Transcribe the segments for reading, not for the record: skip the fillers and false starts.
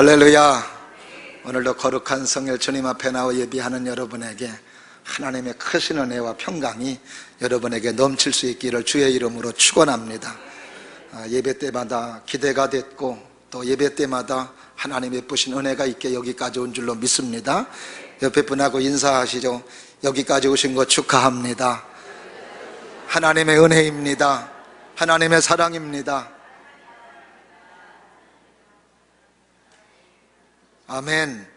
할렐루야. 오늘도 거룩한 성일 주님 앞에 나와 예비하는 여러분에게 하나님의 크신 은혜와 평강이 여러분에게 넘칠 수 있기를 주의 이름으로 축원합니다. 예배 때마다 기대가 됐고 또 예배 때마다 하나님의 부신 은혜가 있게 여기까지 온 줄로 믿습니다. 옆에 분하고 인사하시죠. 여기까지 오신 거 축하합니다. 하나님의 은혜입니다. 하나님의 사랑입니다. 아멘.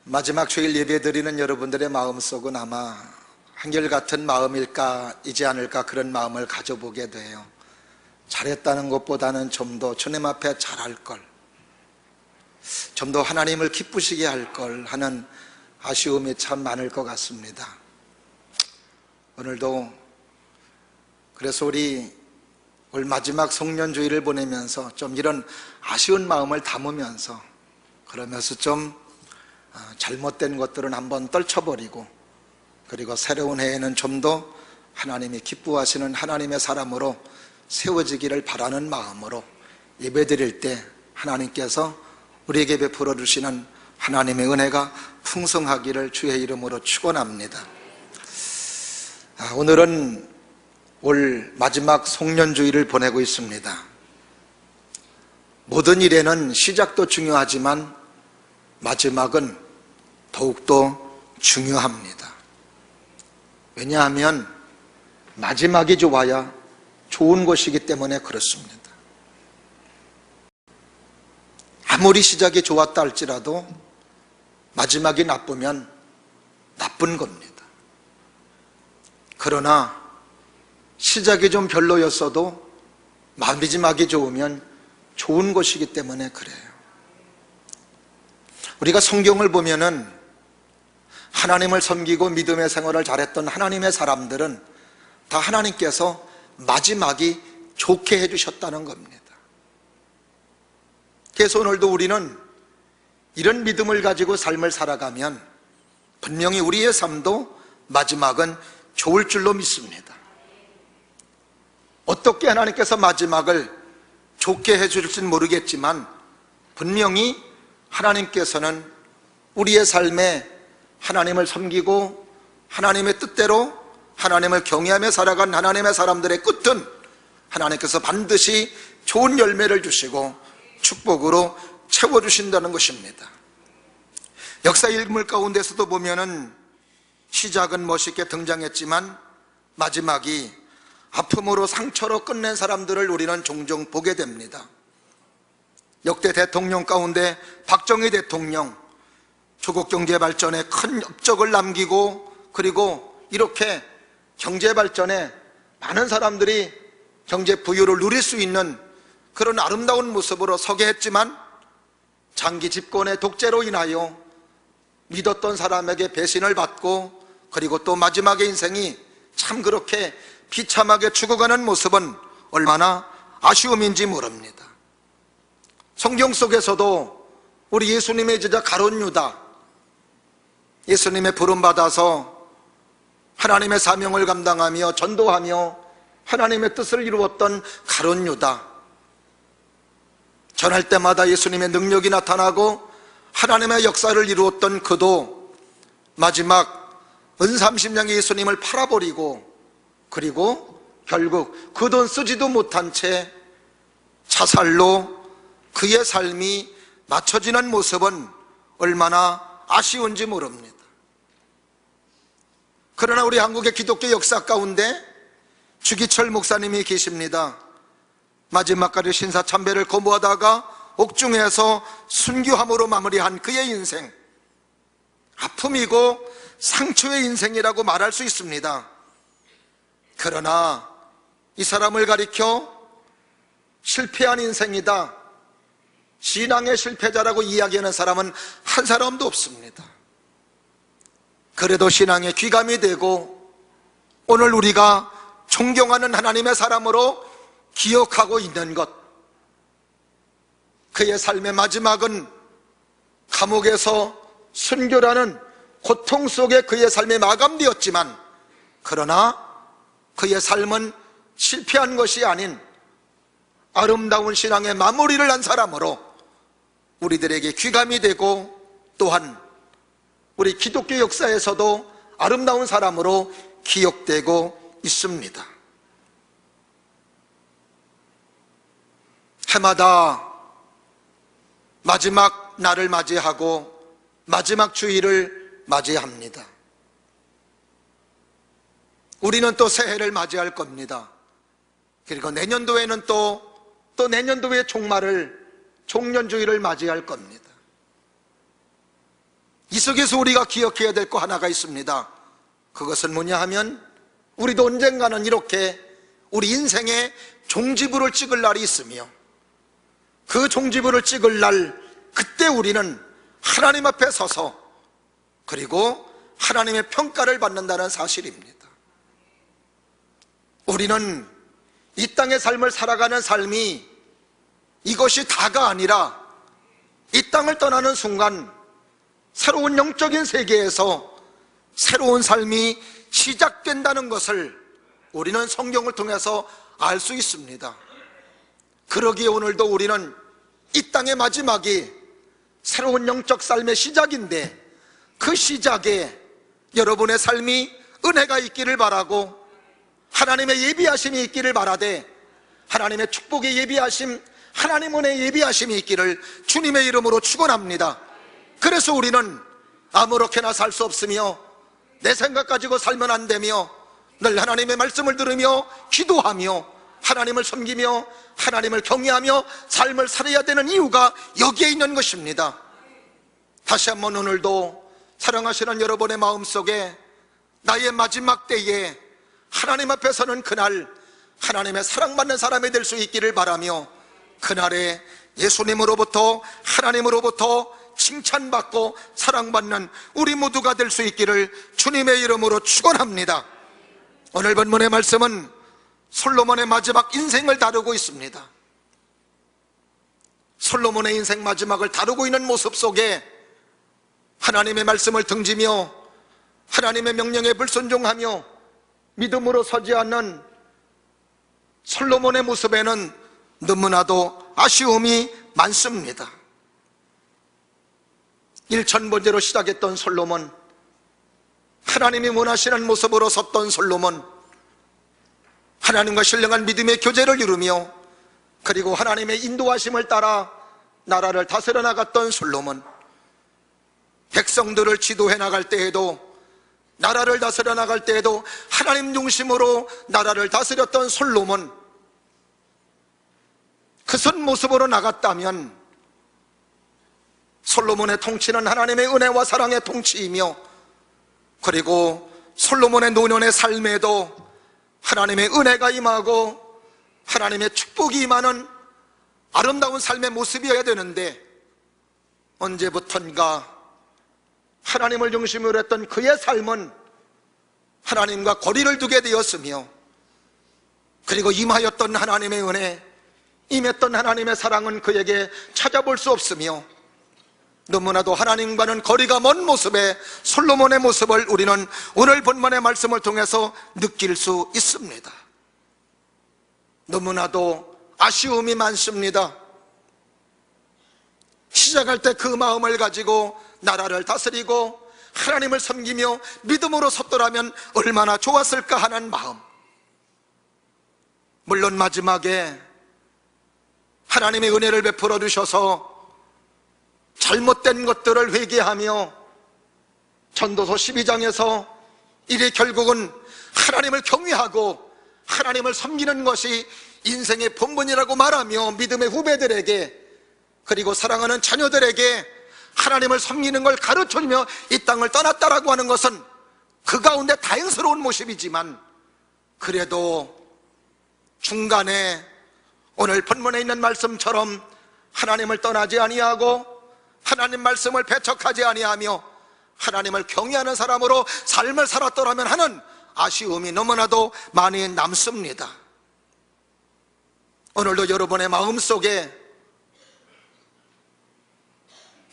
마지막 주일 예배 드리는 여러분들의 마음속은 아마 한결같은 마음일까 이지 않을까 그런 마음을 가져보게 돼요. 잘했다는 것보다는 좀 더 주님 앞에 잘할 걸, 좀 더 하나님을 기쁘시게 할 걸 하는 아쉬움이 참 많을 것 같습니다. 오늘도 그래서 우리 올 마지막 송년주일을 보내면서 좀 이런 아쉬운 마음을 담으면서 그러면서 좀 잘못된 것들은 한번 떨쳐버리고 그리고 새로운 해에는 좀 더 하나님이 기뻐하시는 하나님의 사람으로 세워지기를 바라는 마음으로 예배드릴 때 하나님께서 우리에게 베풀어 주시는 하나님의 은혜가 풍성하기를 주의 이름으로 축원합니다. 오늘은 올 마지막 송년주일을 보내고 있습니다. 모든 일에는 시작도 중요하지만 마지막은 더욱더 중요합니다. 왜냐하면 마지막이 좋아야 좋은 것이기 때문에 그렇습니다. 아무리 시작이 좋았다 할지라도 마지막이 나쁘면 나쁜 겁니다. 그러나 시작이 좀 별로였어도 마지막이 좋으면 좋은 것이기 때문에 그래요. 우리가 성경을 보면은 하나님을 섬기고 믿음의 생활을 잘했던 하나님의 사람들은 다 하나님께서 마지막이 좋게 해주셨다는 겁니다. 그래서 오늘도 우리는 이런 믿음을 가지고 삶을 살아가면 분명히 우리의 삶도 마지막은 좋을 줄로 믿습니다. 어떻게 하나님께서 마지막을 좋게 해주실지는 모르겠지만 분명히 하나님께서는 우리의 삶에 하나님을 섬기고 하나님의 뜻대로 하나님을 경외하며 살아간 하나님의 사람들의 끝은 하나님께서 반드시 좋은 열매를 주시고 축복으로 채워주신다는 것입니다. 역사 일물 가운데서도 보면은 시작은 멋있게 등장했지만 마지막이 아픔으로 상처로 끝낸 사람들을 우리는 종종 보게 됩니다. 역대 대통령 가운데 박정희 대통령 조국 경제 발전에 큰 업적을 남기고 그리고 이렇게 경제 발전에 많은 사람들이 경제 부유를 누릴 수 있는 그런 아름다운 모습으로 서게 했지만 장기 집권의 독재로 인하여 믿었던 사람에게 배신을 받고 그리고 또 마지막의 인생이 참 그렇게 비참하게 죽어가는 모습은 얼마나 아쉬움인지 모릅니다. 성경 속에서도 우리 예수님의 제자 가룟 유다, 예수님의 부름받아서 하나님의 사명을 감당하며 전도하며 하나님의 뜻을 이루었던 가룟 유다, 전할 때마다 예수님의 능력이 나타나고 하나님의 역사를 이루었던 그도 마지막 은30냥의 예수님을 팔아버리고 그리고 결국 그 돈 쓰지도 못한 채 자살로 그의 삶이 맞춰지는 모습은 얼마나 아쉬운지 모릅니다. 그러나 우리 한국의 기독교 역사 가운데 주기철 목사님이 계십니다. 마지막까지 신사참배를 거부하다가 옥중에서 순교함으로 마무리한 그의 인생, 아픔이고 상처의 인생이라고 말할 수 있습니다. 그러나 이 사람을 가리켜 실패한 인생이다, 신앙의 실패자라고 이야기하는 사람은 한 사람도 없습니다. 그래도 신앙에 귀감이 되고 오늘 우리가 존경하는 하나님의 사람으로 기억하고 있는 것, 그의 삶의 마지막은 감옥에서 순교라는 고통 속에 그의 삶이 마감되었지만 그러나 그의 삶은 실패한 것이 아닌 아름다운 신앙의 마무리를 한 사람으로 우리들에게 귀감이 되고, 또한 우리 기독교 역사에서도 아름다운 사람으로 기억되고 있습니다. 해마다 마지막 날을 맞이하고 마지막 주일을 맞이합니다. 우리는 또 새해를 맞이할 겁니다. 그리고 내년도에는 또 내년도의 종말을, 종년주일을 맞이할 겁니다. 이 속에서 우리가 기억해야 될 거 하나가 있습니다. 그것은 뭐냐 하면, 우리도 언젠가는 이렇게 우리 인생의 종지부를 찍을 날이 있으며, 그 종지부를 찍을 날, 그때 우리는 하나님 앞에 서서 그리고 하나님의 평가를 받는다는 사실입니다. 우리는 이 땅의 삶을 살아가는 삶이 이것이 다가 아니라, 이 땅을 떠나는 순간 새로운 영적인 세계에서 새로운 삶이 시작된다는 것을 우리는 성경을 통해서 알 수 있습니다. 그러기에 오늘도 우리는 이 땅의 마지막이 새로운 영적 삶의 시작인데, 그 시작에 여러분의 삶이 은혜가 있기를 바라고, 하나님의 예비하심이 있기를 바라되, 하나님의 축복의 예비하심, 하나님 은혜의 예비하심이 있기를 주님의 이름으로 축원합니다. 그래서 우리는 아무렇게나 살 수 없으며, 내 생각 가지고 살면 안 되며, 늘 하나님의 말씀을 들으며 기도하며 하나님을 섬기며 하나님을 경외하며 삶을 살아야 되는 이유가 여기에 있는 것입니다. 다시 한번 오늘도 사랑하시는 여러분의 마음속에 나의 마지막 때에 하나님 앞에 서는 그날, 하나님의 사랑받는 사람이 될 수 있기를 바라며, 그날에 예수님으로부터, 하나님으로부터 칭찬받고 사랑받는 우리 모두가 될 수 있기를 주님의 이름으로 축원합니다. 오늘 본문의 말씀은 솔로몬의 마지막 인생을 다루고 있습니다. 솔로몬의 인생 마지막을 다루고 있는 모습 속에 하나님의 말씀을 등지며 하나님의 명령에 불순종하며 믿음으로 서지 않는 솔로몬의 모습에는 너무나도 아쉬움이 많습니다. 일천번제로 시작했던 솔로몬, 하나님이 원하시는 모습으로 섰던 솔로몬, 하나님과 신령한 믿음의 교제를 이루며 그리고 하나님의 인도하심을 따라 나라를 다스려 나갔던 솔로몬, 백성들을 지도해 나갈 때에도, 나라를 다스려 나갈 때에도 하나님 중심으로 나라를 다스렸던 솔로몬, 그 선 모습으로 나갔다면 솔로몬의 통치는 하나님의 은혜와 사랑의 통치이며, 그리고 솔로몬의 노년의 삶에도 하나님의 은혜가 임하고 하나님의 축복이 임하는 아름다운 삶의 모습이어야 되는데, 언제부턴가 하나님을 중심으로 했던 그의 삶은 하나님과 거리를 두게 되었으며, 그리고 임하였던 하나님의 은혜, 임했던 하나님의 사랑은 그에게 찾아볼 수 없으며, 너무나도 하나님과는 거리가 먼 모습의 솔로몬의 모습을 우리는 오늘 본문의 말씀을 통해서 느낄 수 있습니다. 너무나도 아쉬움이 많습니다. 시작할 때 그 마음을 가지고 나라를 다스리고 하나님을 섬기며 믿음으로 섰더라면 얼마나 좋았을까 하는 마음. 물론 마지막에 하나님의 은혜를 베풀어 주셔서 잘못된 것들을 회개하며 전도서 12장에서 이래 결국은 하나님을 경외하고 하나님을 섬기는 것이 인생의 본분이라고 말하며 믿음의 후배들에게, 그리고 사랑하는 자녀들에게 하나님을 섬기는 걸 가르쳐주며 이 땅을 떠났다라고 하는 것은 그 가운데 다행스러운 모습이지만, 그래도 중간에 오늘 본문에 있는 말씀처럼 하나님을 떠나지 아니하고 하나님 말씀을 배척하지 아니하며 하나님을 경외하는 사람으로 삶을 살았더라면 하는 아쉬움이 너무나도 많이 남습니다. 오늘도 여러분의 마음속에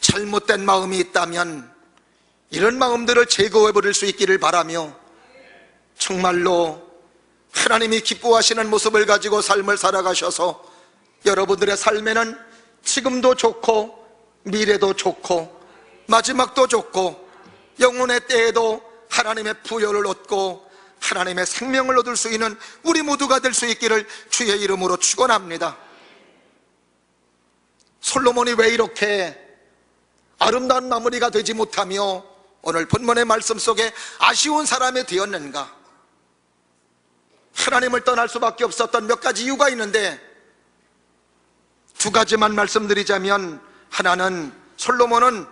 잘못된 마음이 있다면 이런 마음들을 제거해 버릴 수 있기를 바라며, 정말로 하나님이 기뻐하시는 모습을 가지고 삶을 살아가셔서 여러분들의 삶에는 지금도 좋고 미래도 좋고 마지막도 좋고 영혼의 때에도 하나님의 부여를 얻고 하나님의 생명을 얻을 수 있는 우리 모두가 될 수 있기를 주의 이름으로 축원합니다. 솔로몬이 왜 이렇게 아름다운 마무리가 되지 못하며 오늘 본문의 말씀 속에 아쉬운 사람이 되었는가? 하나님을 떠날 수밖에 없었던 몇 가지 이유가 있는데 두 가지만 말씀드리자면, 하나는 솔로몬은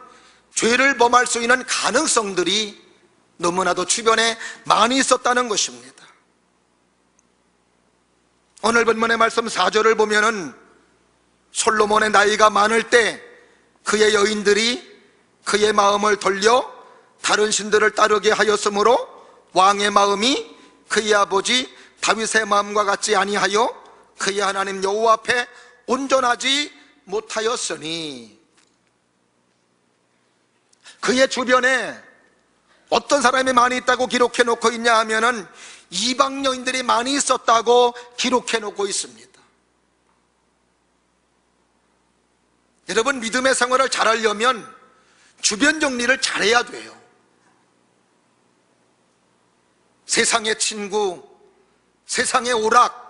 죄를 범할 수 있는 가능성들이 너무나도 주변에 많이 있었다는 것입니다. 오늘 본문의 말씀 4절을 보면은 솔로몬의 나이가 많을 때 그의 여인들이 그의 마음을 돌려 다른 신들을 따르게 하였으므로 왕의 마음이 그의 아버지 다윗의 마음과 같지 아니하여 그의 하나님 여호와 앞에 온전하지 못하였으니, 그의 주변에 어떤 사람이 많이 있다고 기록해 놓고 있냐 하면은 이방 여인들이 많이 있었다고 기록해 놓고 있습니다. 여러분, 믿음의 생활을 잘하려면 주변 정리를 잘해야 돼요. 세상의 친구, 세상의 오락,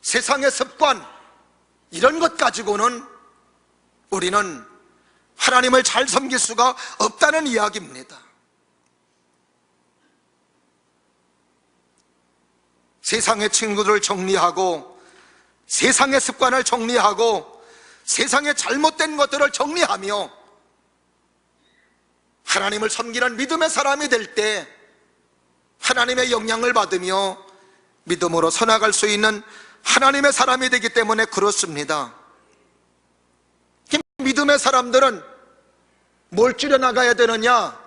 세상의 습관, 이런 것 가지고는 우리는 하나님을 잘 섬길 수가 없다는 이야기입니다. 세상의 친구들을 정리하고 세상의 습관을 정리하고 세상의 잘못된 것들을 정리하며 하나님을 섬기는 믿음의 사람이 될 때 하나님의 영향을 받으며 믿음으로 서나갈 수 있는 하나님의 사람이 되기 때문에 그렇습니다. 믿음의 사람들은 뭘 줄여나가야 되느냐?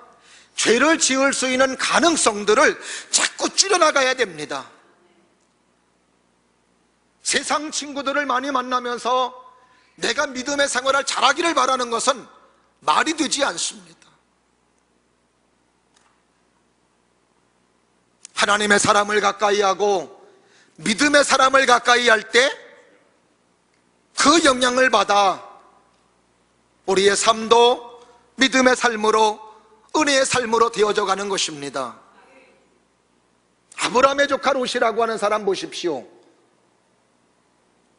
죄를 지을 수 있는 가능성들을 자꾸 줄여나가야 됩니다. 세상 친구들을 많이 만나면서 내가 믿음의 생활을 잘하기를 바라는 것은 말이 되지 않습니다. 하나님의 사람을 가까이 하고 믿음의 사람을 가까이 할 때 그 영향을 받아 우리의 삶도 믿음의 삶으로, 은혜의 삶으로 되어져 가는 것입니다. 아브라함의 조카 롯이라고 하는 사람 보십시오.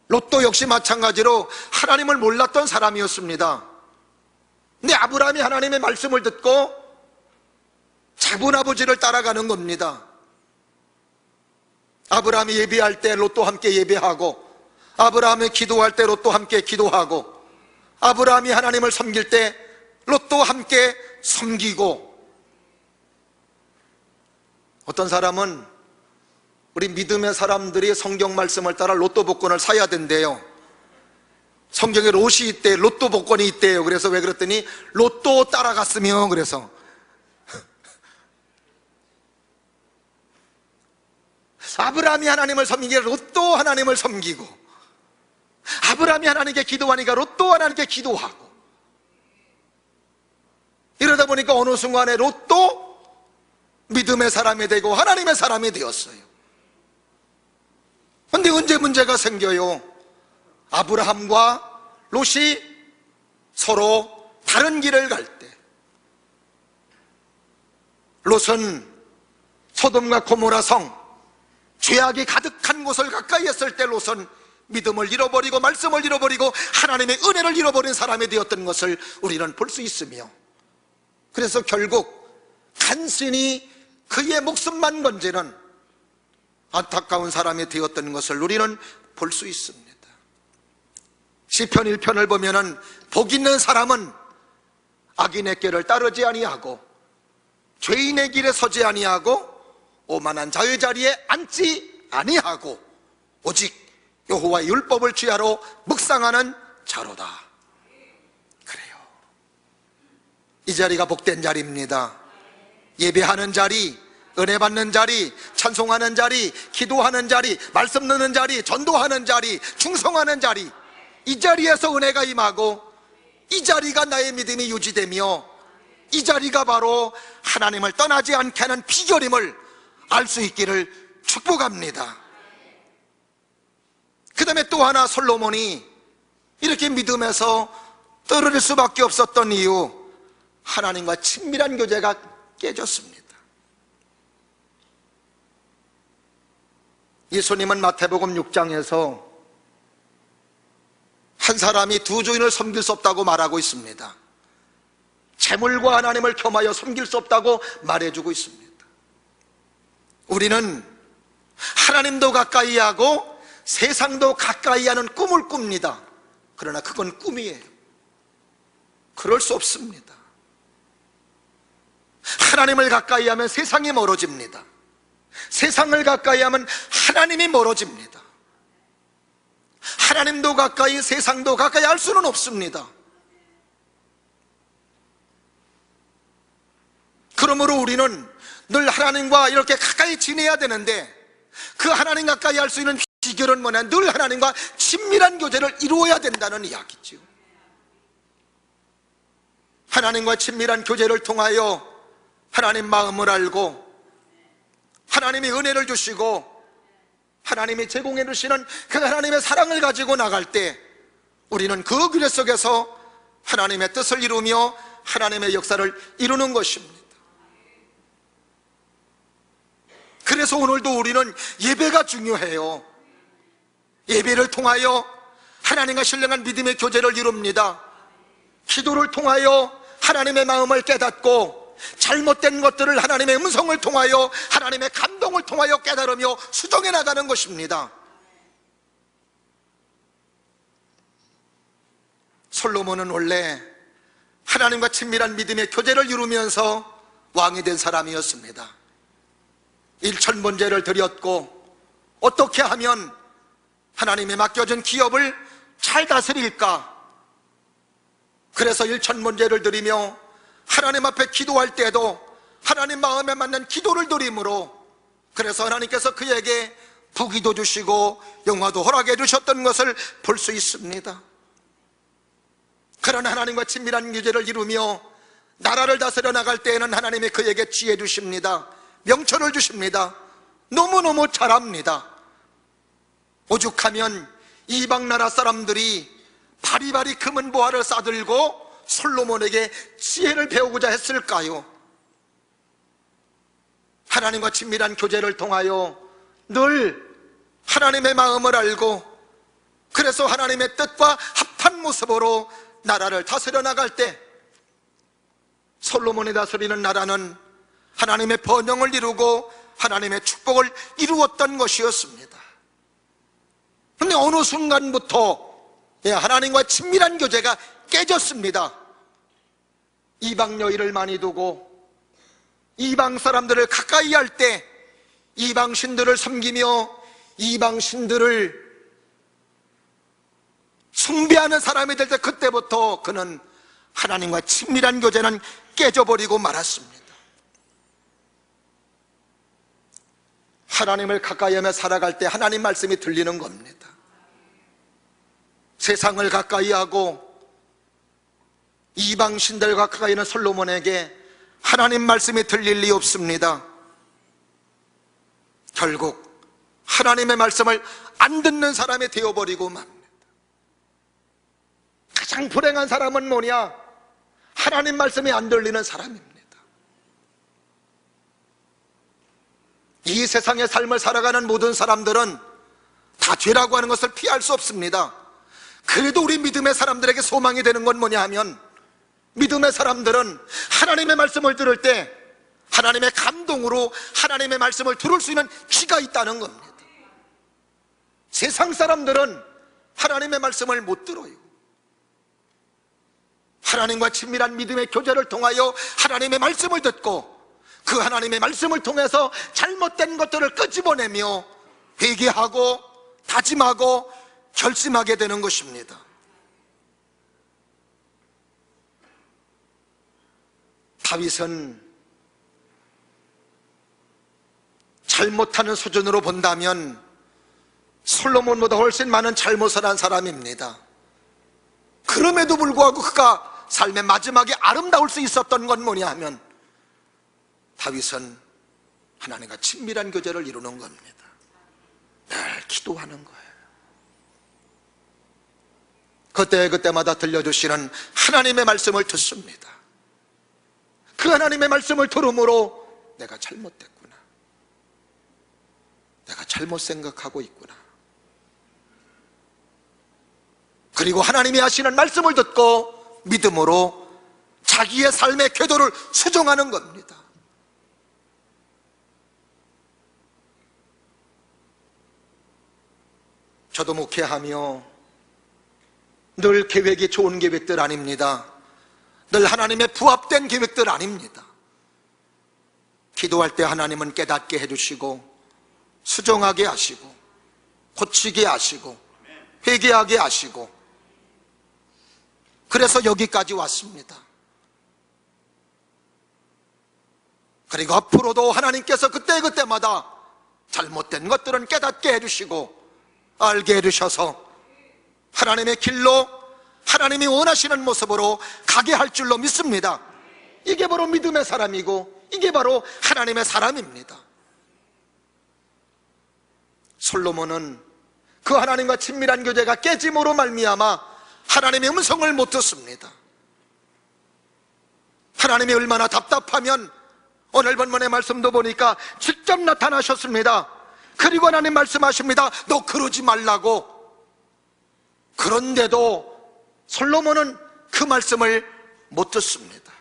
롯도 역시 마찬가지로 하나님을 몰랐던 사람이었습니다. 근데 아브라함이 하나님의 말씀을 듣고 자분 아버지를 따라가는 겁니다. 아브라함이 예배할 때 롯도 함께 예배하고, 아브라함이 기도할 때 롯도 함께 기도하고, 아브라함이 하나님을 섬길 때 롯도 함께 섬기고. 어떤 사람은 우리 믿음의 사람들이 성경 말씀을 따라 로또 복권을 사야 된대요. 성경에 롯이 있대, 로또 복권이 있대요. 그래서 왜 그랬더니 로또 따라갔으면, 그래서 아브라함이 하나님을 섬기기에 롯도 하나님을 섬기고, 아브라함이 하나님께 기도하니까 롯도 하나님께 기도하고, 이러다 보니까 어느 순간에 롯도 믿음의 사람이 되고 하나님의 사람이 되었어요. 그런데 언제 문제가 생겨요? 아브라함과 롯이 서로 다른 길을 갈 때, 롯은 소돔과 고모라 성, 죄악이 가득한 곳을 가까이 했을 때 롯은 믿음을 잃어버리고 말씀을 잃어버리고 하나님의 은혜를 잃어버린 사람이 되었던 것을 우리는 볼 수 있으며, 그래서 결국 간신히 그의 목숨만 건지는 안타까운 사람이 되었던 것을 우리는 볼 수 있습니다. 시편 1편을 보면은 복 있는 사람은 악인의 길을 따르지 아니하고 죄인의 길에 서지 아니하고 오만한 자의 자리에 앉지 아니하고 오직 여호와의 율법을 주야로 묵상하는 자로다. 그래요. 이 자리가 복된 자리입니다. 예배하는 자리, 은혜 받는 자리, 찬송하는 자리, 기도하는 자리, 말씀 듣는 자리, 전도하는 자리, 충성하는 자리, 이 자리에서 은혜가 임하고 이 자리가 나의 믿음이 유지되며 이 자리가 바로 하나님을 떠나지 않게 하는 비결임을 알 수 있기를 축복합니다. 그 다음에 또 하나 솔로몬이 이렇게 믿음에서 떨어질 수밖에 없었던 이유, 하나님과 친밀한 교제가 깨졌습니다. 예수님은 마태복음 6장에서 한 사람이 두 주인을 섬길 수 없다고 말하고 있습니다. 재물과 하나님을 겸하여 섬길 수 없다고 말해주고 있습니다. 우리는 하나님도 가까이 하고 세상도 가까이 하는 꿈을 꿉니다. 그러나 그건 꿈이에요. 그럴 수 없습니다. 하나님을 가까이 하면 세상이 멀어집니다. 세상을 가까이 하면 하나님이 멀어집니다. 하나님도 가까이 세상도 가까이 할 수는 없습니다. 그러므로 우리는 늘 하나님과 이렇게 가까이 지내야 되는데, 그 하나님 가까이 할 수 있는 비결은 뭐냐? 늘 하나님과 친밀한 교제를 이루어야 된다는 이야기죠. 하나님과 친밀한 교제를 통하여 하나님 마음을 알고 하나님이 은혜를 주시고 하나님이 제공해 주시는 그 하나님의 사랑을 가지고 나갈 때, 우리는 그 교제 속에서 하나님의 뜻을 이루며 하나님의 역사를 이루는 것입니다. 그래서 오늘도 우리는 예배가 중요해요. 예배를 통하여 하나님과 신령한 믿음의 교제를 이룹니다. 기도를 통하여 하나님의 마음을 깨닫고 잘못된 것들을 하나님의 음성을 통하여 하나님의 감동을 통하여 깨달으며 수정해 나가는 것입니다. 솔로몬은 원래 하나님과 친밀한 믿음의 교제를 이루면서 왕이 된 사람이었습니다. 일천번제를 드렸고, 어떻게 하면 하나님이 맡겨준 기업을 잘 다스릴까? 그래서 일천번제를 드리며 하나님 앞에 기도할 때도 하나님 마음에 맞는 기도를 드림으로, 그래서 하나님께서 그에게 부귀도 주시고 영화도 허락해 주셨던 것을 볼 수 있습니다. 그런 하나님과 친밀한 교제를 이루며 나라를 다스려 나갈 때에는 하나님이 그에게 지혜 주십니다. 명철을 주십니다. 너무너무 잘합니다. 오죽하면 이방 나라 사람들이 바리바리 금은 보화를 싸들고 솔로몬에게 지혜를 배우고자 했을까요? 하나님과 친밀한 교제를 통하여 늘 하나님의 마음을 알고, 그래서 하나님의 뜻과 합한 모습으로 나라를 다스려 나갈 때, 솔로몬이 다스리는 나라는 하나님의 번영을 이루고 하나님의 축복을 이루었던 것이었습니다. 그런데 어느 순간부터 하나님과 친밀한 교제가 깨졌습니다. 이방 여인을 많이 두고 이방 사람들을 가까이 할 때 이방 신들을 섬기며 이방 신들을 숭배하는 사람이 될 때, 그때부터 그는 하나님과 친밀한 교제는 깨져버리고 말았습니다. 하나님을 가까이 하며 살아갈 때 하나님 말씀이 들리는 겁니다. 세상을 가까이 하고 이방 신들과 가까이 있는 솔로몬에게 하나님 말씀이 들릴 리 없습니다. 결국 하나님의 말씀을 안 듣는 사람이 되어버리고 맙니다. 가장 불행한 사람은 뭐냐? 하나님 말씀이 안 들리는 사람입니다. 이 세상의 삶을 살아가는 모든 사람들은 다 죄라고 하는 것을 피할 수 없습니다. 그래도 우리 믿음의 사람들에게 소망이 되는 건 뭐냐 하면, 믿음의 사람들은 하나님의 말씀을 들을 때 하나님의 감동으로 하나님의 말씀을 들을 수 있는 귀가 있다는 겁니다. 세상 사람들은 하나님의 말씀을 못 들어요. 하나님과 친밀한 믿음의 교제를 통하여 하나님의 말씀을 듣고 그 하나님의 말씀을 통해서 잘못된 것들을 끄집어내며 회개하고 다짐하고 결심하게 되는 것입니다. 다윗은 잘못하는 수준으로 본다면 솔로몬보다 훨씬 많은 잘못을 한 사람입니다. 그럼에도 불구하고 그가 삶의 마지막에 아름다울 수 있었던 건 뭐냐 하면, 다윗은 하나님과 친밀한 교제를 이루는 겁니다. 늘 기도하는 거예요. 그때마다 들려주시는 하나님의 말씀을 듣습니다. 그 하나님의 말씀을 들음으로 내가 잘못됐구나, 내가 잘못 생각하고 있구나, 그리고 하나님이 하시는 말씀을 듣고 믿음으로 자기의 삶의 궤도를 수정하는 겁니다. 저도 목회하며 늘 계획이 좋은 계획들 아닙니다. 늘 하나님의 부합된 계획들 아닙니다. 기도할 때 하나님은 깨닫게 해주시고 수정하게 하시고 고치게 하시고 회개하게 하시고, 그래서 여기까지 왔습니다. 그리고 앞으로도 하나님께서 그때마다 잘못된 것들은 깨닫게 해주시고 알게 해주셔서 하나님의 길로, 하나님이 원하시는 모습으로 가게 할 줄로 믿습니다. 이게 바로 믿음의 사람이고 이게 바로 하나님의 사람입니다. 솔로몬은 그 하나님과 친밀한 교제가 깨짐으로 말미암아 하나님의 음성을 못 듣습니다. 하나님이 얼마나 답답하면 오늘 본문의 말씀도 보니까 직접 나타나셨습니다. 그리고 하나님 말씀하십니다. 너 그러지 말라고. 그런데도 솔로몬은 그 말씀을 못 듣습니다.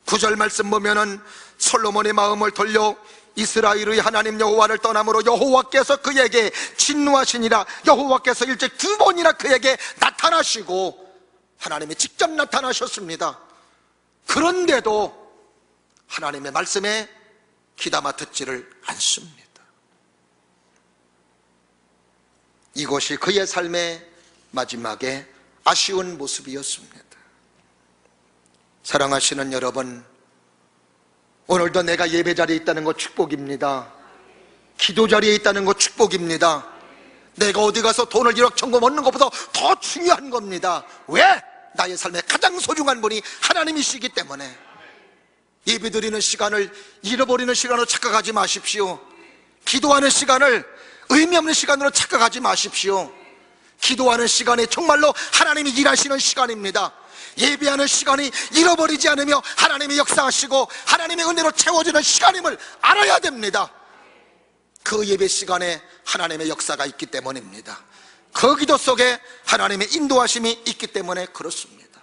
9절 말씀 보면은 솔로몬의 마음을 돌려 이스라엘의 하나님 여호와를 떠남으로 여호와께서 그에게 진노하시니라. 여호와께서 일찍 2번이나 그에게 나타나시고 하나님이 직접 나타나셨습니다. 그런데도 하나님의 말씀에 귀담아 듣지를 않습니다. 이것이 그의 삶의 마지막에 아쉬운 모습이었습니다. 사랑하시는 여러분, 오늘도 내가 예배 자리에 있다는 것 축복입니다. 기도 자리에 있다는 것 축복입니다. 내가 어디 가서 돈을 1억 천금 얻는 것보다 더 중요한 겁니다. 왜? 나의 삶에 가장 소중한 분이 하나님이시기 때문에. 예배 드리는 시간을 잃어버리는 시간으로 착각하지 마십시오. 기도하는 시간을 의미 없는 시간으로 착각하지 마십시오. 기도하는 시간이 정말로 하나님이 일하시는 시간입니다. 예배하는 시간이 잃어버리지 않으며 하나님이 역사하시고 하나님의 은혜로 채워지는 시간임을 알아야 됩니다. 그 예배 시간에 하나님의 역사가 있기 때문입니다. 그 기도 속에 하나님의 인도하심이 있기 때문에 그렇습니다.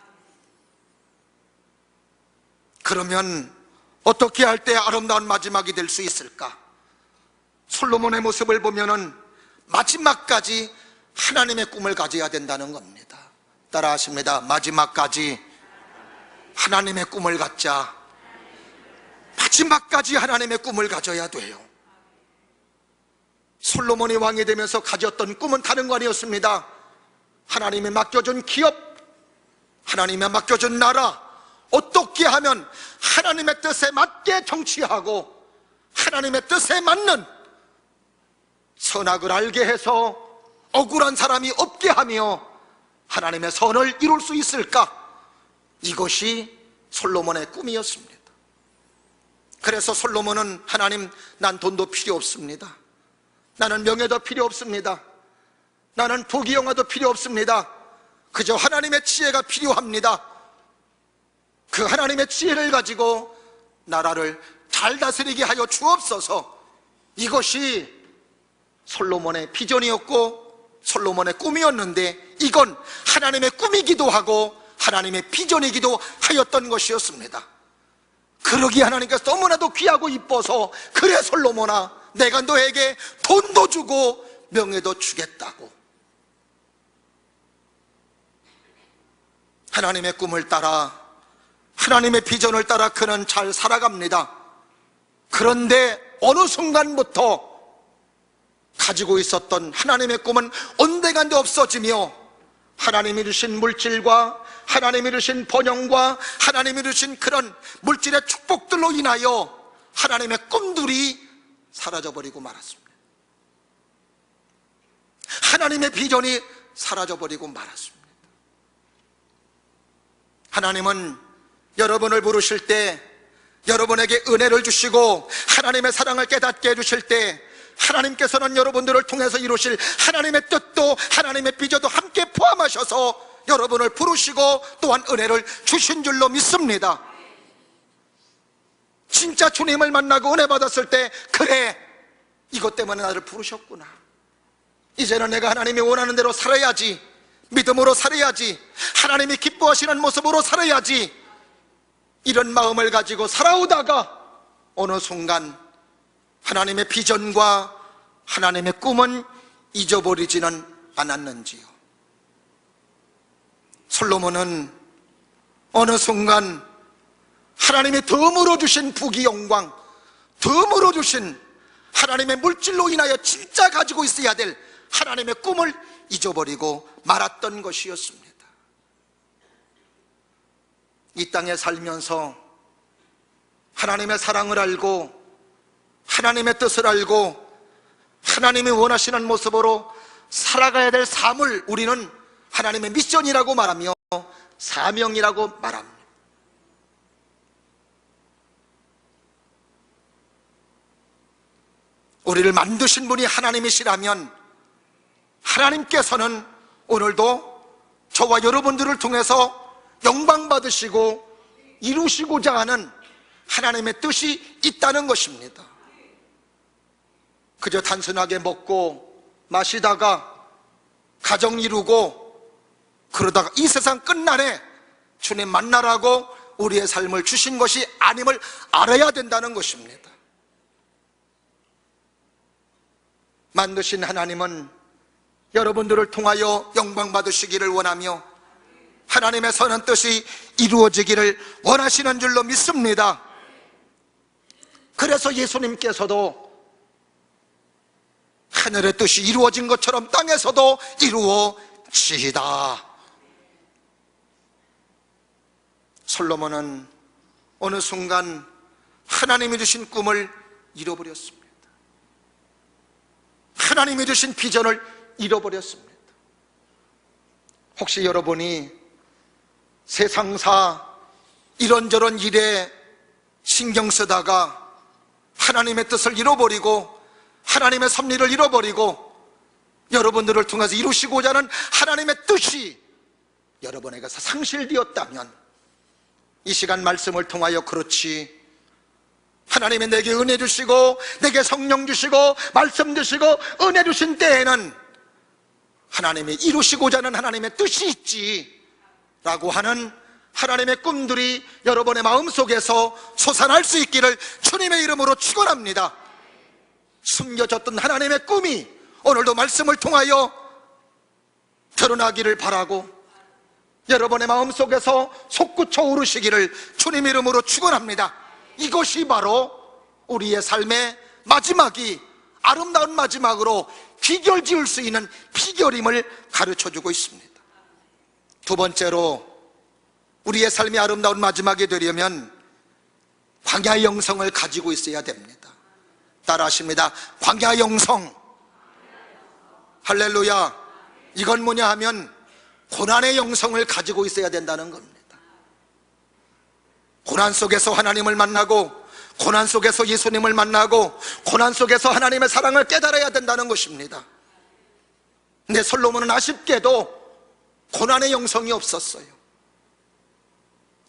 그러면 어떻게 할 때 아름다운 마지막이 될 수 있을까? 솔로몬의 모습을 보면은 마지막까지 하나님의 꿈을 가져야 된다는 겁니다. 따라 하십니다. 마지막까지 하나님의 꿈을 갖자. 마지막까지 하나님의 꿈을 가져야 돼요. 솔로몬이 왕이 되면서 가졌던 꿈은 다른 거 아니었습니다. 하나님이 맡겨준 기업, 하나님이 맡겨준 나라, 어떻게 하면 하나님의 뜻에 맞게 정치하고 하나님의 뜻에 맞는 선악을 알게 해서 억울한 사람이 없게 하며 하나님의 선을 이룰 수 있을까? 이것이 솔로몬의 꿈이었습니다. 그래서 솔로몬은 하나님, 난 돈도 필요 없습니다. 나는 명예도 필요 없습니다. 나는 부귀영화도 필요 없습니다. 그저 하나님의 지혜가 필요합니다. 그 하나님의 지혜를 가지고 나라를 잘 다스리게 하여 주옵소서. 이것이 솔로몬의 비전이었고 솔로몬의 꿈이었는데, 이건 하나님의 꿈이기도 하고 하나님의 비전이기도 하였던 것이었습니다. 그러기에 하나님께서 너무나도 귀하고 이뻐서, 그래 솔로몬아, 내가 너에게 돈도 주고 명예도 주겠다고. 하나님의 꿈을 따라, 하나님의 비전을 따라 그는 잘 살아갑니다. 그런데 어느 순간부터 가지고 있었던 하나님의 꿈은 온데간데 없어지며, 하나님이 주신 물질과 하나님이 주신 번영과 하나님이 주신 그런 물질의 축복들로 인하여 하나님의 꿈들이 사라져버리고 말았습니다. 하나님의 비전이 사라져버리고 말았습니다. 하나님은 여러분을 부르실 때, 여러분에게 은혜를 주시고 하나님의 사랑을 깨닫게 해주실 때, 하나님께서는 여러분들을 통해서 이루실 하나님의 뜻도 하나님의 비전도 함께 함께 포함하셔서 여러분을 부르시고 또한 은혜를 주신 줄로 믿습니다. 진짜 주님을 만나고 은혜 받았을 때, 그래, 이것 때문에 나를 부르셨구나, 이제는 내가 하나님이 원하는 대로 살아야지, 믿음으로 살아야지, 하나님이 기뻐하시는 모습으로 살아야지, 이런 마음을 가지고 살아오다가 어느 순간 하나님의 비전과 하나님의 꿈은 잊어버리지는 않았는지요. 솔로몬은 어느 순간 하나님의 덤으로 주신 부귀 영광, 덤으로 주신 하나님의 물질로 인하여 진짜 가지고 있어야 될 하나님의 꿈을 잊어버리고 말았던 것이었습니다. 이 땅에 살면서 하나님의 사랑을 알고 하나님의 뜻을 알고 하나님이 원하시는 모습으로 살아가야 될 삶을 우리는 하나님의 미션이라고 말하며 사명이라고 말합니다. 우리를 만드신 분이 하나님이시라면 하나님께서는 오늘도 저와 여러분들을 통해서 영광 받으시고 이루시고자 하는 하나님의 뜻이 있다는 것입니다. 그저 단순하게 먹고 마시다가 가정 이루고 그러다가 이 세상 끝날에 주님 만나라고 우리의 삶을 주신 것이 아님을 알아야 된다는 것입니다. 만드신 하나님은 여러분들을 통하여 영광 받으시기를 원하며 하나님의 선한 뜻이 이루어지기를 원하시는 줄로 믿습니다. 그래서 예수님께서도 하늘의 뜻이 이루어진 것처럼 땅에서도 이루어지이다. 솔로몬은 어느 순간 하나님이 주신 꿈을 잃어버렸습니다. 하나님이 주신 비전을 잃어버렸습니다. 혹시 여러분이 세상사 이런저런 일에 신경 쓰다가 하나님의 뜻을 잃어버리고 하나님의 섭리를 잃어버리고 여러분들을 통해서 이루시고자 하는 하나님의 뜻이 여러분에게서 상실되었다면 이 시간 말씀을 통하여, 그렇지, 하나님이 내게 은혜 주시고 내게 성령 주시고 말씀 주시고 은혜 주신 때에는 하나님이 이루시고자 하는 하나님의 뜻이 있지 라고 하는 하나님의 꿈들이 여러분의 마음속에서 솟아날 수 있기를 주님의 이름으로 축원합니다. 숨겨졌던 하나님의 꿈이 오늘도 말씀을 통하여 드러나기를 바라고 여러분의 마음속에서 솟구쳐 오르시기를 주님 이름으로 축원합니다. 이것이 바로 우리의 삶의 마지막이 아름다운 마지막으로 비결 지을 수 있는 비결임을 가르쳐주고 있습니다. 두 번째로, 우리의 삶이 아름다운 마지막이 되려면 광야의 영성을 가지고 있어야 됩니다. 따라하십니다. 광야의 영성. 할렐루야. 이건 뭐냐 하면 고난의 영성을 가지고 있어야 된다는 겁니다. 고난 속에서 하나님을 만나고 고난 속에서 예수님을 만나고 고난 속에서 하나님의 사랑을 깨달아야 된다는 것입니다. 근데 솔로몬은 아쉽게도 고난의 영성이 없었어요.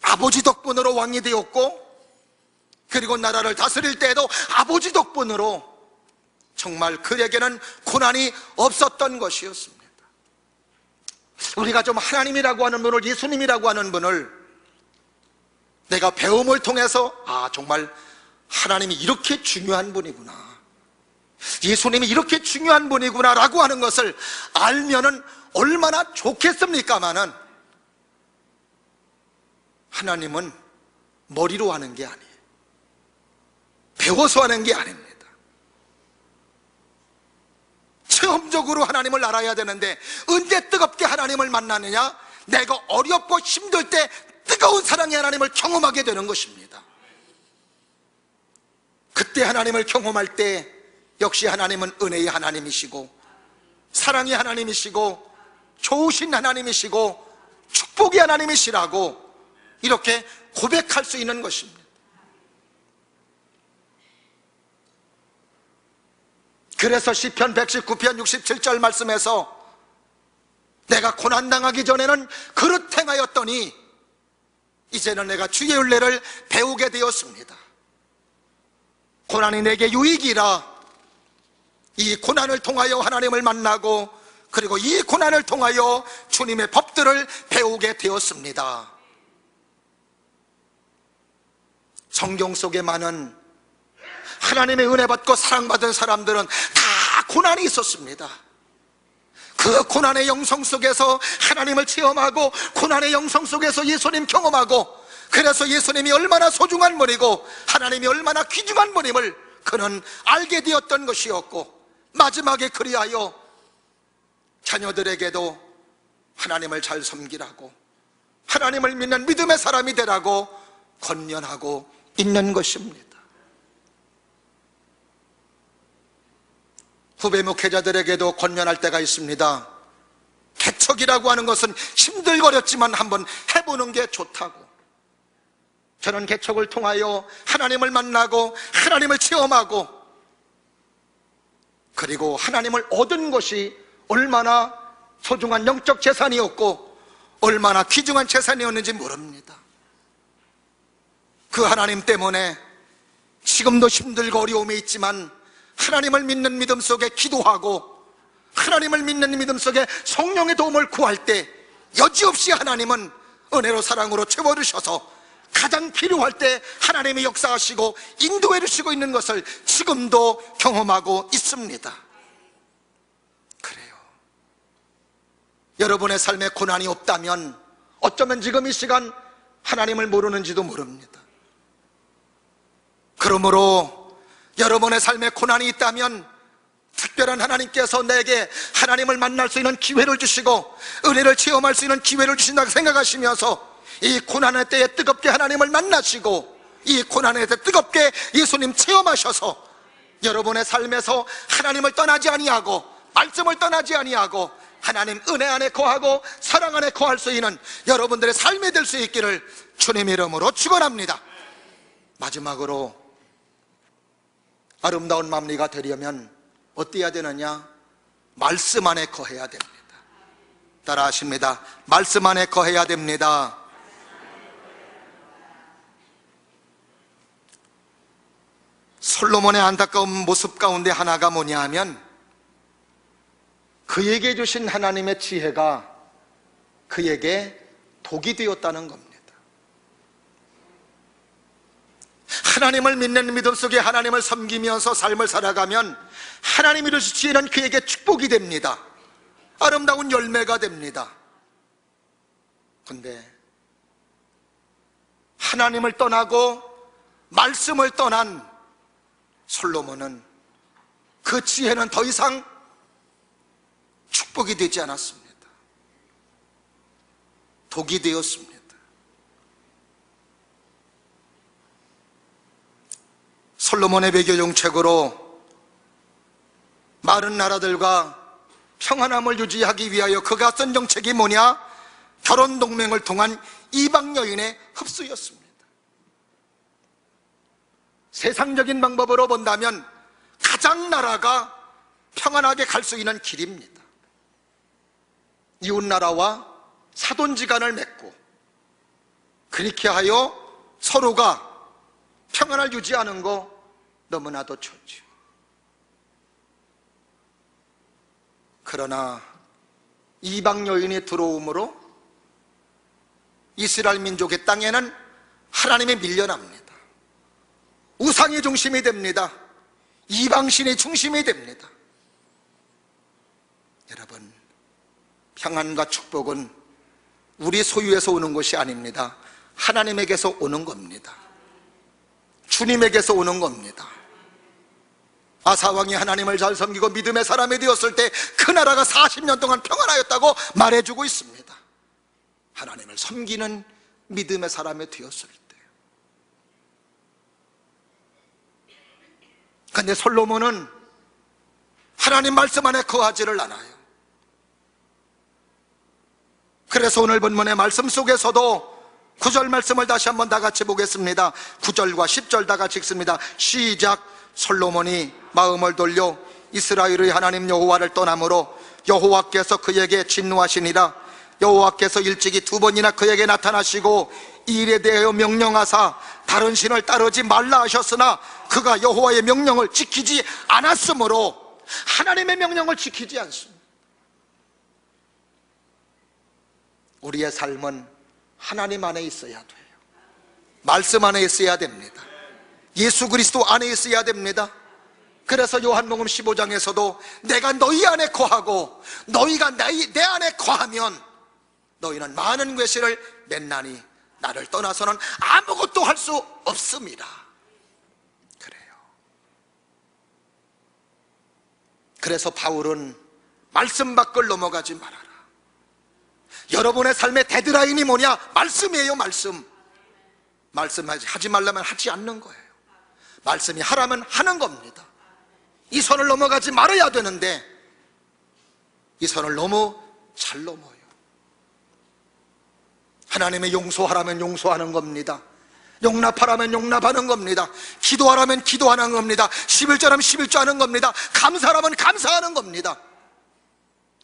아버지 덕분으로 왕이 되었고 그리고 나라를 다스릴 때에도 아버지 덕분으로 정말 그에게는 고난이 없었던 것이었습니다. 우리가 좀 하나님이라고 하는 분을, 예수님이라고 하는 분을 내가 배움을 통해서 정말 하나님이 이렇게 중요한 분이구나, 예수님이 이렇게 중요한 분이구나 라고 하는 것을 알면은 얼마나 좋겠습니까마는 하나님은 머리로 하는 게 아니에요. 배워서 하는 게 아닙니다. 체험적으로 하나님을 알아야 되는데 언제 뜨겁게 하나님을 만나느냐? 내가 어렵고 힘들 때 뜨거운 사랑의 하나님을 경험하게 되는 것입니다. 그때 하나님을 경험할 때 역시 하나님은 은혜의 하나님이시고 사랑의 하나님이시고 좋으신 하나님이시고 축복의 하나님이시라고 이렇게 고백할 수 있는 것입니다. 그래서 시편 119편 67절 말씀에서 내가 고난당하기 전에는 그릇 행하였더니 이제는 내가 주의 윤례를 배우게 되었습니다. 고난이 내게 유익이라 이 고난을 통하여 하나님을 만나고 그리고 이 고난을 통하여 주님의 법들을 배우게 되었습니다. 성경 속에 많은 하나님의 은혜 받고 사랑받은 사람들은 다 고난이 있었습니다. 그 고난의 영성 속에서 하나님을 체험하고 고난의 영성 속에서 예수님 경험하고, 그래서 예수님이 얼마나 소중한 분이고 하나님이 얼마나 귀중한 분임을 그는 알게 되었던 것이었고, 마지막에 그리하여 자녀들에게도 하나님을 잘 섬기라고, 하나님을 믿는 믿음의 사람이 되라고 권면하고 있는 것입니다. 후배 목회자들에게도 권면할 때가 있습니다. 개척이라고 하는 것은 힘들거렸지만 한번 해보는 게 좋다고. 저는 개척을 통하여 하나님을 만나고 하나님을 체험하고 그리고 하나님을 얻은 것이 얼마나 소중한 영적 재산이었고 얼마나 귀중한 재산이었는지 모릅니다. 그 하나님 때문에 지금도 힘들고 어려움이 있지만 하나님을 믿는 믿음 속에 기도하고 하나님을 믿는 믿음 속에 성령의 도움을 구할 때 여지없이 하나님은 은혜로 사랑으로 채워주셔서 가장 필요할 때 하나님이 역사하시고 인도해 주시고 있는 것을 지금도 경험하고 있습니다. 그래요. 여러분의 삶에 고난이 없다면 어쩌면 지금 이 시간 하나님을 모르는지도 모릅니다. 그러므로 여러분의 삶에 고난이 있다면 특별한 하나님께서 내게 하나님을 만날 수 있는 기회를 주시고 은혜를 체험할 수 있는 기회를 주신다고 생각하시면서 이 고난의 때에 뜨겁게 하나님을 만나시고 이 고난의 때 뜨겁게 예수님 체험하셔서 여러분의 삶에서 하나님을 떠나지 아니하고 말씀을 떠나지 아니하고 하나님 은혜 안에 거하고 사랑 안에 거할 수 있는 여러분들의 삶이 될 수 있기를 주님의 이름으로 축원합니다. 마지막으로 아름다운 마무리가 되려면 어때야 되느냐? 말씀 안에 거해야 됩니다. 따라 하십니다. 말씀 안에 거해야 됩니다. 솔로몬의 안타까운 모습 가운데 하나가 뭐냐 하면 그에게 주신 하나님의 지혜가 그에게 독이 되었다는 겁니다. 하나님을 믿는 믿음 속에 하나님을 섬기면서 삶을 살아가면 하나님이 주신 지혜는 그에게 축복이 됩니다. 아름다운 열매가 됩니다. 그런데 하나님을 떠나고 말씀을 떠난 솔로몬은 그 지혜는 더 이상 축복이 되지 않았습니다. 독이 되었습니다. 솔로몬의 외교 정책으로 많은 나라들과 평안함을 유지하기 위하여 그가 쓴 정책이 뭐냐? 결혼 동맹을 통한 이방 여인의 흡수였습니다. 세상적인 방법으로 본다면 가장 나라가 평안하게 갈 수 있는 길입니다. 이웃나라와 사돈지간을 맺고 그렇게 하여 서로가 평안을 유지하는 거 너무나도 좋죠. 그러나 이방 여인이 들어옴으로 이스라엘 민족의 땅에는 하나님이 밀려납니다. 우상이 중심이 됩니다. 이방신이 중심이 됩니다. 여러분, 평안과 축복은 우리 소유에서 오는 것이 아닙니다. 하나님에게서 오는 겁니다. 주님에게서 오는 겁니다. 아사왕이 하나님을 잘 섬기고 믿음의 사람이 되었을 때 그 나라가 40년 동안 평안하였다고 말해주고 있습니다. 하나님을 섬기는 믿음의 사람이 되었을 때. 그런데 솔로몬은 하나님 말씀 안에 거하지를 않아요. 그래서 오늘 본문의 말씀 속에서도 9절 말씀을 다시 한번 다 같이 보겠습니다. 9절과 10절 다 같이 읽습니다. 시작. 솔로몬이 마음을 돌려 이스라엘의 하나님 여호와를 떠남으로 여호와께서 그에게 진노하시니라. 여호와께서 일찍이 2번이나 그에게 나타나시고 이 일에 대하여 명령하사 다른 신을 따르지 말라 하셨으나 그가 여호와의 명령을 지키지 않았으므로 하나님의 명령을 지키지 않습니다. 우리의 삶은 하나님 안에 있어야 돼요. 말씀 안에 있어야 됩니다. 예수 그리스도 안에 있어야 됩니다. 그래서 요한복음 15장에서도 내가 너희 안에 거하고 너희가 내 안에 거하면 너희는 많은 괴실을 맺나니 나를 떠나서는 아무것도 할 수 없습니다. 그래요. 그래서 바울은 말씀 밖을 넘어가지 말아라. 여러분의 삶의 데드라인이 뭐냐? 말씀이에요. 말씀하지 말라면 하지 않는 거예요. 말씀이 하라면 하는 겁니다. 이 선을 넘어가지 말아야 되는데 이 선을 너무 잘 넘어요. 하나님의 용서하라면 용서하는 겁니다. 용납하라면 용납하는 겁니다. 기도하라면 기도하는 겁니다. 11조라면 11조 하는 겁니다. 감사하라면 감사하는 겁니다.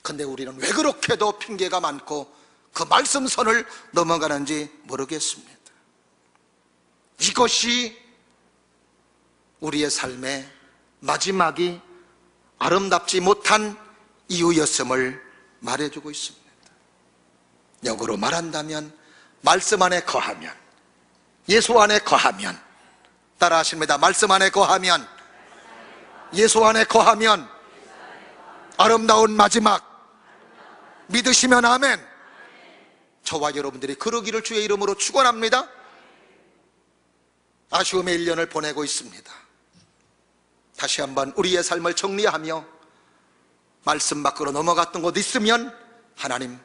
근데 우리는 왜 그렇게도 핑계가 많고 그 말씀선을 넘어가는지 모르겠습니다. 이것이 우리의 삶의 마지막이 아름답지 못한 이유였음을 말해주고 있습니다. 역으로 말한다면 말씀 안에 거하면, 예수 안에 거하면, 따라 하십니다. 말씀 안에 거하면, 예수 안에 거하면 아름다운 마지막, 믿으시면 아멘. 저와 여러분들이 그러기를 주의 이름으로 축원합니다. 아쉬움의 1년을 보내고 있습니다. 다시 한번 우리의 삶을 정리하며 말씀 밖으로 넘어갔던 곳 있으면 하나님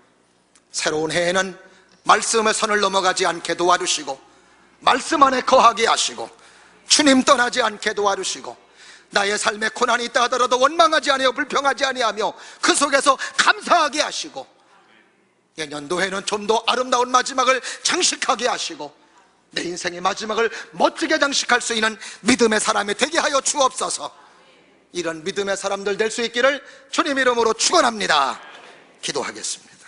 새로운 해에는 말씀의 선을 넘어가지 않게 도와주시고 말씀 안에 거하게 하시고 주님 떠나지 않게 도와주시고 나의 삶에 고난이 있다 하더라도 원망하지 아니하며 불평하지 아니하며 그 속에서 감사하게 하시고 내년도에는 좀 더 아름다운 마지막을 장식하게 하시고 내 인생의 마지막을 멋지게 장식할 수 있는 믿음의 사람이 되게 하여 주옵소서. 이런 믿음의 사람들 될 수 있기를 주님 이름으로 축원합니다. 기도하겠습니다.